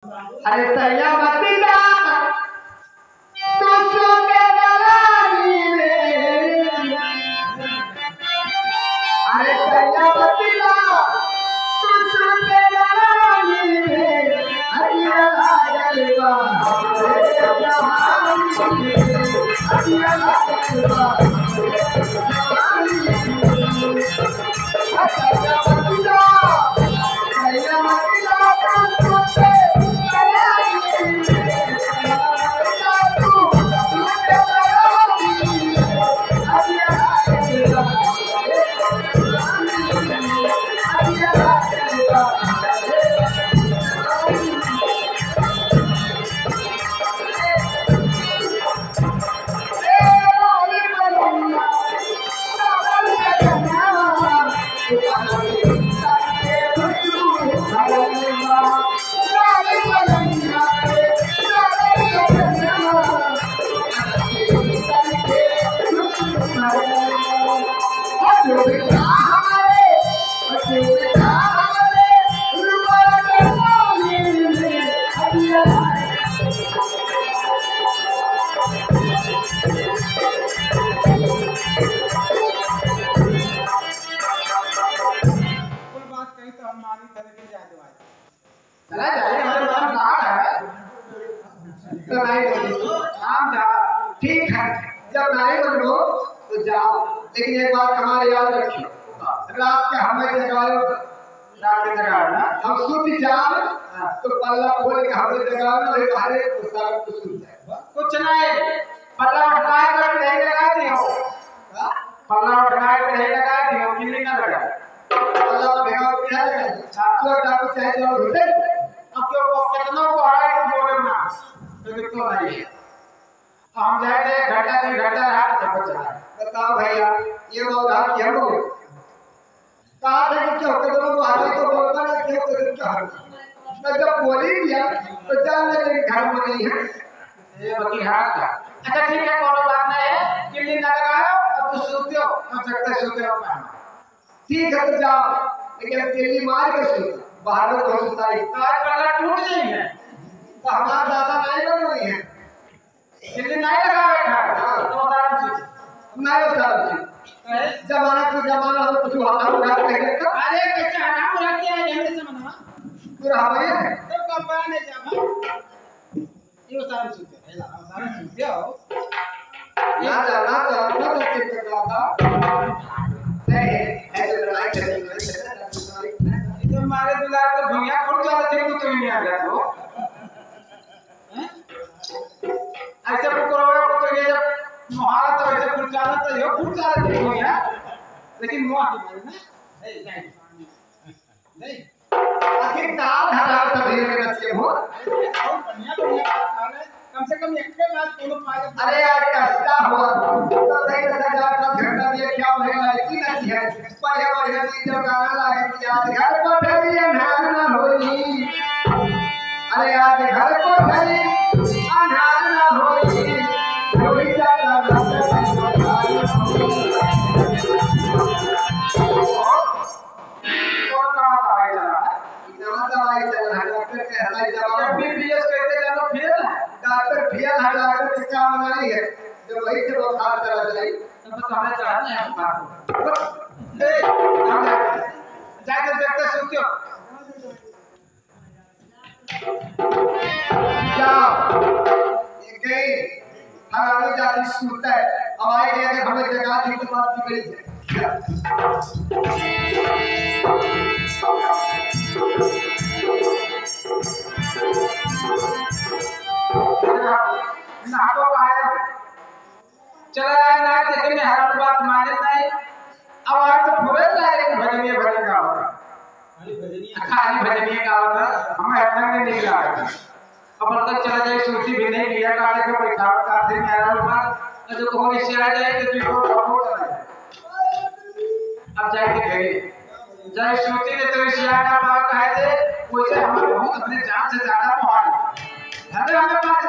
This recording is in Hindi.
अरे सैया मती जा तू सुते दलाली में। अरे सैया मती जा तू सुते दलाली में। अरिया लागलवा रे जवानी में। अरिया लागलवा रे जवानी में। सैया मती जा सैया मती जा तू सुते चला जाए हमारे पास कहाँ है तो नहीं बोलो आप जाओ ठीक है जब नहीं बोलो तो जाओ लेकिन एक बात हमारे याद रखिए रात के हमें जगाओ रात के जगाओ ना हम सूत जाओ तो पल्ला खोल के हमें जगाओ ना हमारे सारा कुछ सूत जाए कुछ नहीं पल्ला उठाए कर नहीं लगा दियो पल्ला उठाए कर नहीं लगा दियो कितने का लगा पल्ला भेगा पिया लगा तो डाकू चाहे जाओ घुसे अब तो कितना को आए तो बोले ना तो कितना नहीं है हम जाते घंटा नहीं घंटा रात सब चला बताओ भैया ये बहुत आप क्या बोल कहा था कि क्या होता है तो आगे तो बोलता ना क्या होता है क्या तो जब बोली दिया तो जान ले घर में नहीं है ये बाकी हाथ का अच्छा ठीक है कोनो बात नहीं है किल्ली ना लगाओ अब तो सोते हो हम जगते सोते हो ठीक है तो जाओ लेकिन किल्ली मार के सोते बाहर में तो सुता है आज पल्ला टूट जाएंगे तो हमारा दादा नहीं बन रही है किल्ली नहीं लगावे खा तो सारा चीज नहीं सारा चीज जमाना तो जमाना हो कुछ हम उठा के तो अरे कैसे हटा उठा के आए जल्दी से मना पूरा हवाई है तो कंपनी ने जामा ये सारा चीज है सारा चीज हो ना तो चेक कर रहा नहीं ऐसे लड़ाई करेंगे तो मारे दुलार तो भैया खुद चला थे तो नहीं आ गया तो ऐसे पुकरोया तो ये जब महारा तो ऐसे खुद चला तो ये खुद चला थे भैया लेकिन मुंह आके मारे ना नहीं आखिर नाम धरा सब ढेर में बच्चे हो बढ़िया कम से कम एक के बाद कोनो फायदा अरे यार कष्टा हुआ तो सही तरह जा झंडा दिए क्या होगा की नहीं है बढ़िया बढ़िया चीज जो गाना लागे कि याद घर को ठगी अंधार ना होई अरे याद घर को ठगी अंधार ना होई होई जाता डॉक्टर के हलाई जवाब बीपीएस कहते जानो फेल है डॉक्टर फेल है डॉक्टर क्या बनाई है जो वही से बुखार चला जाए तब तो हमें चाहते हैं बुखार ए हम जाके देखते सुतियो जाओ ये गई हमारी जाति सुनता है अब आए गए कि हमें जगह दी तो बात की गई ना तो आया चला ना देखे में हर बात माने नहीं अब आज तो पूरे जाए भजनिया भजन का होगा खाली भजनिया का होगा हमें हटने में नहीं लगा अब तक चला जाए सूची भी नहीं लिया काले के बैठा काटे में आया बात जो कोई से आ जाए तो बिल्कुल फॉलो कर जाए अब जाके गए जय सूची ने तो सिया का बात कहे थे वैसे हम बहुत अपने जान से ज्यादा महान हमें हमें पास